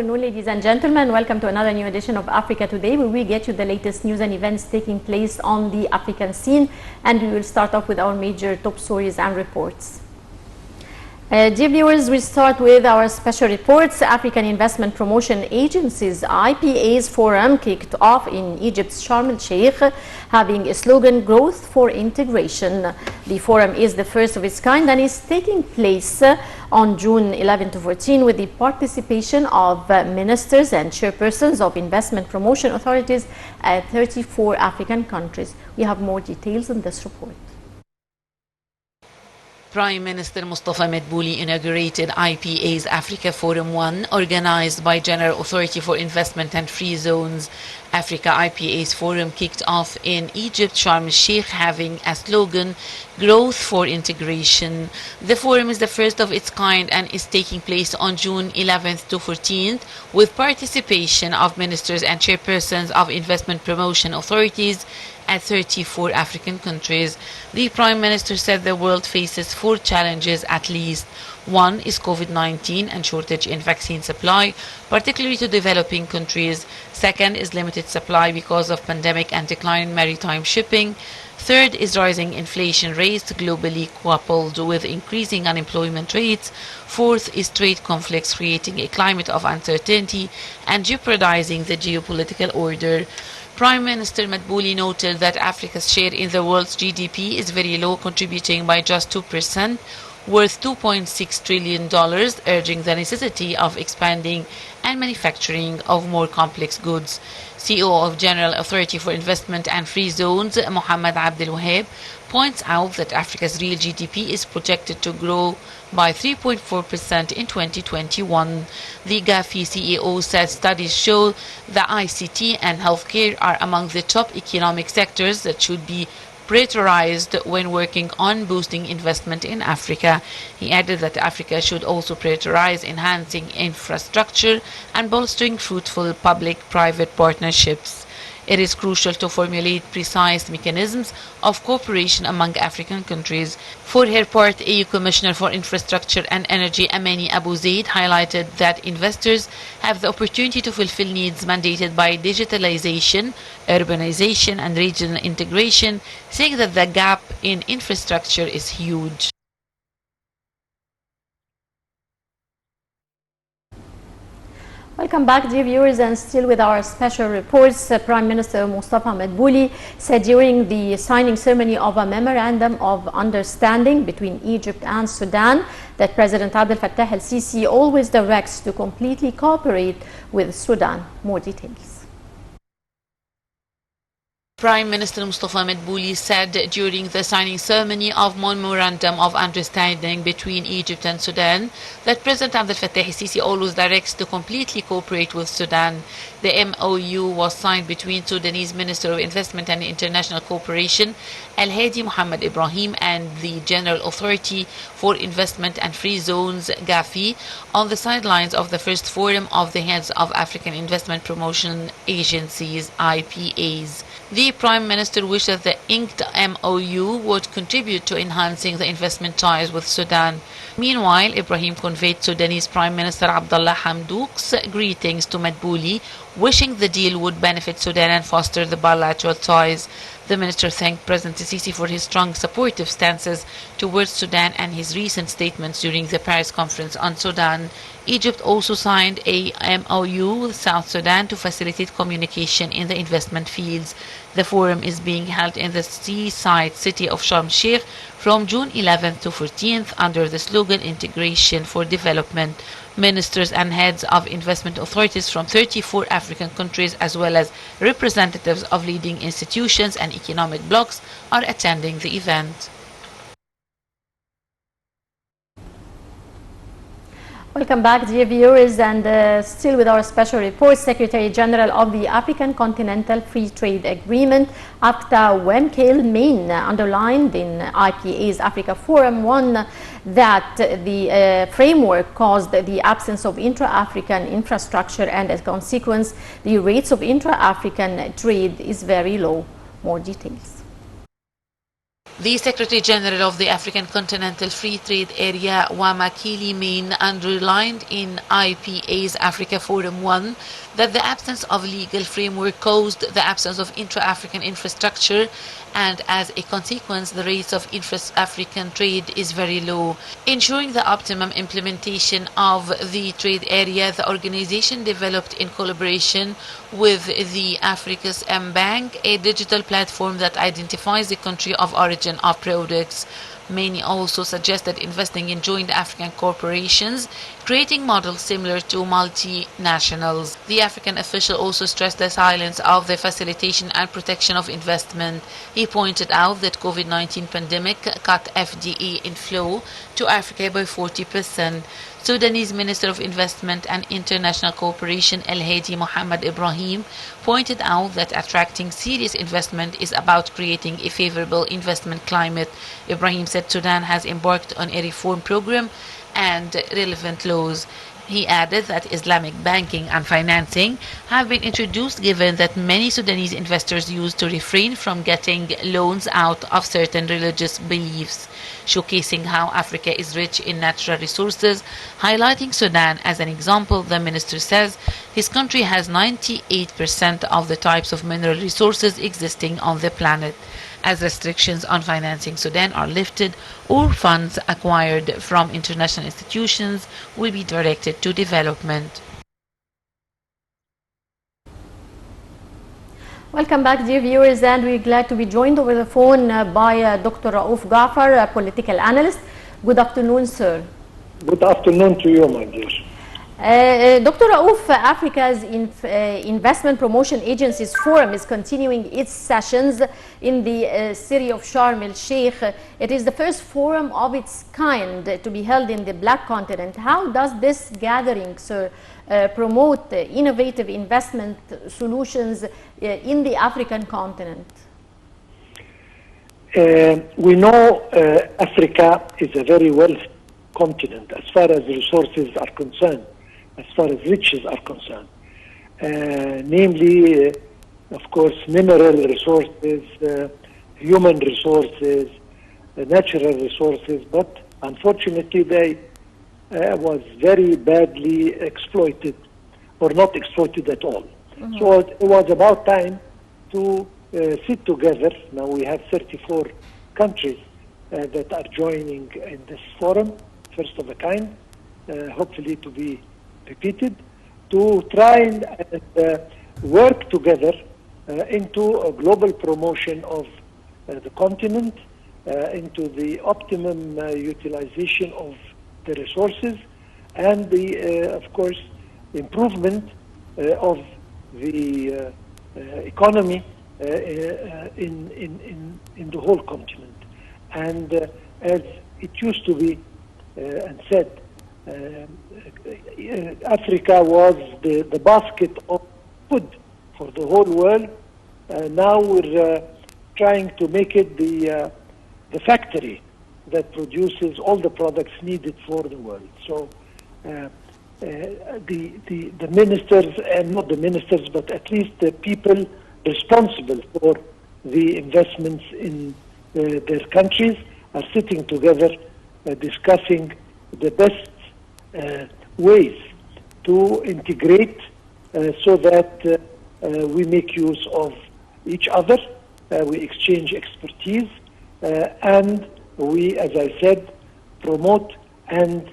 afternoon, ladies and gentlemen. Welcome to another new edition of Africa Today, where we get you the latest news and events taking place on the African scene. And we will start off with our major top stories and reports. Dear viewers, we start with our special reports. African Investment Promotion Agency's IPA's forum kicked off in Egypt's Sharm el-Sheikh, having a slogan, Growth for Integration. The forum is the first of its kind and is taking place on June 11 to 14 with the participation of ministers and chairpersons of investment promotion authorities at 34 African countries. We have more details in this report. Prime Minister Mustafa Madbouli inaugurated IPA's Africa Forum 1, organized by General Authority for Investment and Free Zones. Africa IPA's forum kicked off in Egypt, Sharm el-Sheikh, having a slogan, Growth for Integration. The forum is the first of its kind and is taking place on June 11th to 14th with participation of ministers and chairpersons of investment promotion authorities at 34 African countries. The Prime Minister said the world faces 4 challenges at least. One is COVID-19 and shortage in vaccine supply, particularly to developing countries. Second is limited supply because of pandemic and decline in maritime shipping. Third is rising inflation rates globally coupled with increasing unemployment rates. Fourth is trade conflicts creating a climate of uncertainty and jeopardizing the geopolitical order. Prime Minister Madbouli noted that Africa's share in the world's GDP is very low, contributing by just 2%, worth $2.6 trillion, urging the necessity of expanding and manufacturing of more complex goods. CEO of General Authority for Investment and Free Zones, Mohammed Abdel Wahab, points out that Africa's real GDP is projected to grow by 3.4% in 2021. The Gafi CEO said studies show that ICT and healthcare are among the top economic sectors that should be prioritized when working on boosting investment in Africa. He added that Africa should also prioritize enhancing infrastructure and bolstering fruitful public-private partnerships. It is crucial to formulate precise mechanisms of cooperation among African countries. For her part, EU Commissioner for Infrastructure and Energy Amani Abu Zaid highlighted that investors have the opportunity to fulfill needs mandated by digitalization, urbanization and regional integration, saying that the gap in infrastructure is huge. Welcome back, dear viewers, and still with our special reports. Prime Minister Mustafa Madbouli said during the signing ceremony of a memorandum of understanding between Egypt and Sudan that President Abdel Fattah el-Sisi always directs to completely cooperate with Sudan. More details. Prime Minister Mustafa Madbouli said during the signing ceremony of Memorandum of Understanding between Egypt and Sudan that President Abdel Fattah el-Sisi always directs to completely cooperate with Sudan. The MOU was signed between Sudanese Minister of Investment and International Cooperation Al-Hadi Muhammad Ibrahim and the General Authority for Investment and Free Zones Gafi on the sidelines of the first forum of the heads of African Investment Promotion Agencies, IPAs. The Prime Minister wished that the inked MOU would contribute to enhancing the investment ties with Sudan. Meanwhile, Ibrahim conveyed Sudanese Prime Minister Abdullah Hamdouk's greetings to Madbouli, wishing the deal would benefit Sudan and foster the bilateral ties. The minister thanked President Sisi for his strong supportive stances towards Sudan and his recent statements during the Paris Conference on Sudan. Egypt also signed a MOU with South Sudan to facilitate communication in the investment fields. The forum is being held in the seaside city of Sharm el-Sheikh from June 11th to 14th under the slogan Integration for Development. Ministers and heads of investment authorities from 34 African countries as well as representatives of leading institutions and economic blocs are attending the event. Welcome back, dear viewers, and still with our special report, Secretary General of the African Continental Free Trade Agreement, AFTA, Wim Kyle-Main, underlined in IPA's Africa Forum 1 that the framework caused the absence of intra-African infrastructure, and as a consequence, the rates of intra-African trade is very low. More details. The Secretary General of the African Continental Free Trade Area, Wamakili Main, underlined in IPA's Africa Forum 1 that the absence of legal framework caused the absence of intra-African infrastructure, and as a consequence the rates of intra-African trade is very low. Ensuring the optimum implementation of the trade area, the organization developed in collaboration with the Africa's M-Bank a digital platform that identifies the country of origin of products. Many also suggested investing in joint African corporations, creating models similar to multinationals. The African official also stressed the silence of the facilitation and protection of investment. He pointed out that COVID-19 pandemic cut FDI inflow to Africa by 40%. Sudanese Minister of Investment and International Cooperation El-Hadi Mohammed Ibrahim pointed out that attracting serious investment is about creating a favorable investment climate. Ibrahim said Sudan has embarked on a reform program and relevant laws. He added that Islamic banking and financing have been introduced given that many Sudanese investors used to refrain from getting loans out of certain religious beliefs, showcasing how Africa is rich in natural resources. Highlighting Sudan as an example, the minister says his country has 98% of the types of mineral resources existing on the planet. As restrictions on financing Sudan are lifted, all funds acquired from international institutions will be directed to development. Welcome back, dear viewers, and we're glad to be joined over the phone by Dr. Raouf Ghaffar, a political analyst. Good afternoon, sir. Good afternoon to you, my dear. Dr. Raouf, Africa's Investment Promotion Agencies Forum is continuing its sessions in the city of Sharm el-Sheikh. It is the first forum of its kind to be held in the Black Continent. How does this gathering, sir, promote innovative investment solutions in the African continent? We know Africa is a very wealthy continent as far as resources are concerned, as far as riches are concerned. Namely, of course, mineral resources, human resources, natural resources, but unfortunately they was very badly exploited or not exploited at all. Mm-hmm. So it was about time to sit together. Now we have 34 countries that are joining in this forum, first of a kind, hopefully to be repeated, to try and work together into a global promotion of the continent, into the optimum utilization of the resources, and the, of course, improvement of the economy in the whole continent. And as it used to be and said, Africa was the basket of food for the whole world. Now we're trying to make it the factory that produces all the products needed for the world. So the ministers, and not the ministers, but at least the people responsible for the investments in their countries are sitting together discussing the best ways to integrate so that we make use of each other, we exchange expertise, and we, as I said, promote and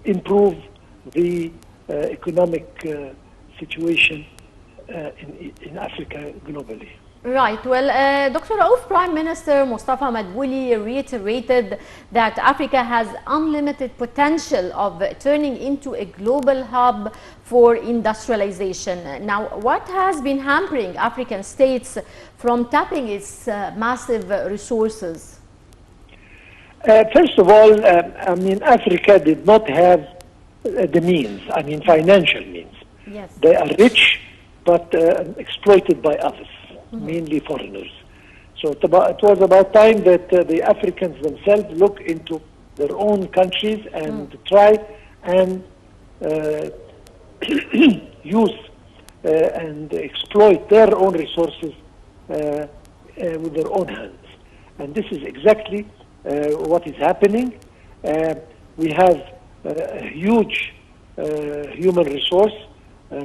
improve the economic situation in Africa globally. Right. Well, Dr. Raouf, Prime Minister Mustafa Madbouli reiterated that Africa has unlimited potential of turning into a global hub for industrialization. Now, what has been hampering African states from tapping its massive resources? First of all, I mean, Africa did not have the means, I mean, financial means. Yes. They are rich, but exploited by others. Mainly foreigners. So it was about time that the Africans themselves look into their own countries and try and use and exploit their own resources with their own hands. And this is exactly what is happening. We have a huge human resource.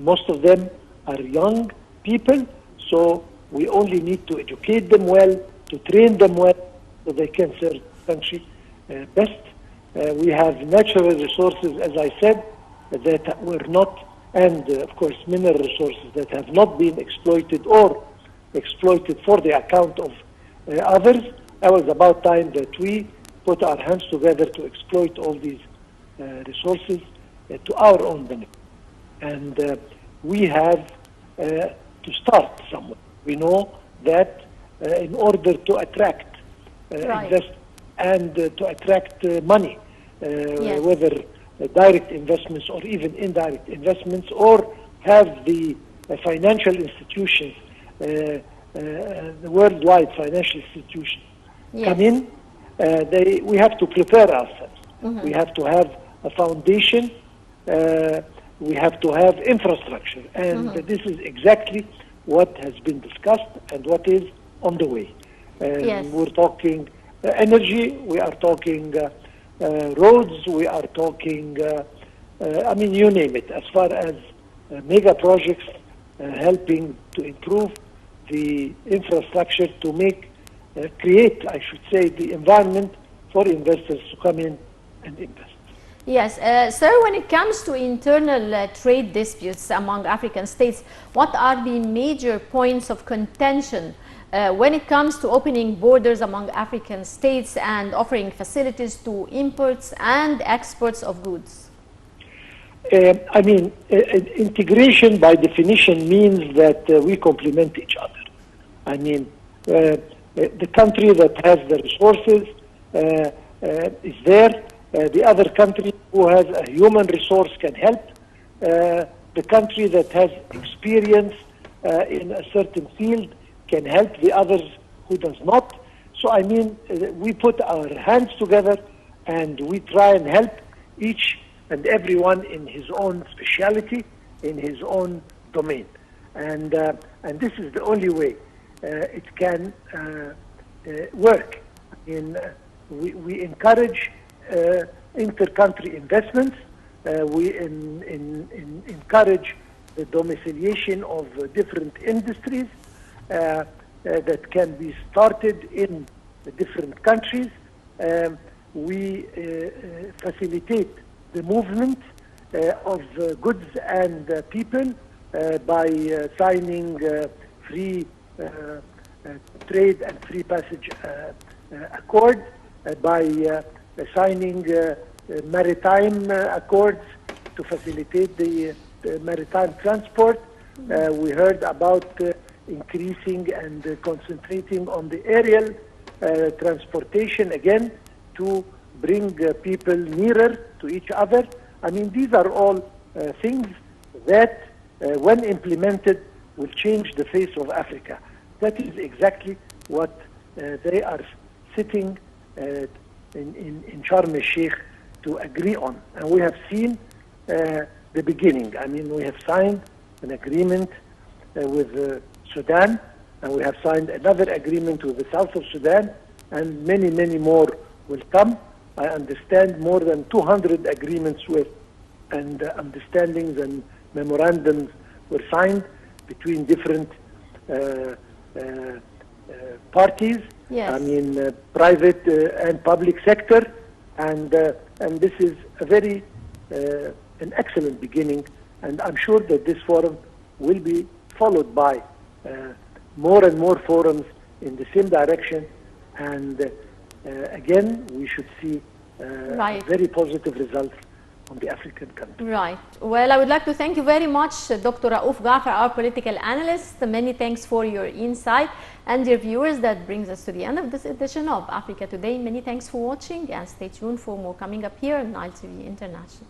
Most of them are young people, so we only need to educate them well, to train them well, so they can serve the country best. We have natural resources, as I said, that were not, and of course mineral resources that have not been exploited or exploited for the account of others. It was about time that we put our hands together to exploit all these resources to our own benefit. And we have to start somewhere. We know that in order to attract invest and to attract money, whether direct investments or even indirect investments, or have the financial institutions, the worldwide financial institutions come in, we have to prepare ourselves. We have to have a foundation. We have to have infrastructure, and this is exactly what has been discussed and what is on the way. We're talking energy, we are talking roads, we are talking, I mean, you name it, as far as mega projects helping to improve the infrastructure to create, I should say, the environment for investors to come in and invest. Yes, sir, when it comes to internal trade disputes among African states, what are the major points of contention when it comes to opening borders among African states and offering facilities to imports and exports of goods? I mean, integration by definition means that we complement each other. I mean, the country that has the resources is there. The other country who has a human resource can help. The country that has experience in a certain field can help the others who does not. So I mean, we put our hands together and we try and help each and everyone in his own specialty, in his own domain. And this is the only way it can work. We encourage inter-country investments. We encourage the domiciliation of different industries that can be started in different countries. We facilitate the movement of goods and people by signing free trade and free passage accord, by signing maritime accords to facilitate the maritime transport. We heard about increasing and concentrating on the aerial transportation again to bring people nearer to each other. I mean, these are all things that, when implemented, will change the face of Africa. That is exactly what they are sitting in Sharm el-Sheikh to agree on. And we have seen the beginning. I mean, we have signed an agreement with Sudan, and we have signed another agreement with the south of Sudan, and many, many more will come. I understand more than 200 agreements and understandings and memorandums were signed between different parties. Yes. I mean, private and public sector, and this is a very an excellent beginning, and I'm sure that this forum will be followed by more and more forums in the same direction, and again, we should see very positive results on the African country. Right. Well, I would like to thank you very much, Dr. Raouf Ghafer, our political analyst. Many thanks for your insight, and dear viewers, that brings us to the end of this edition of Africa Today. Many thanks for watching, and stay tuned for more coming up here on Nile TV International.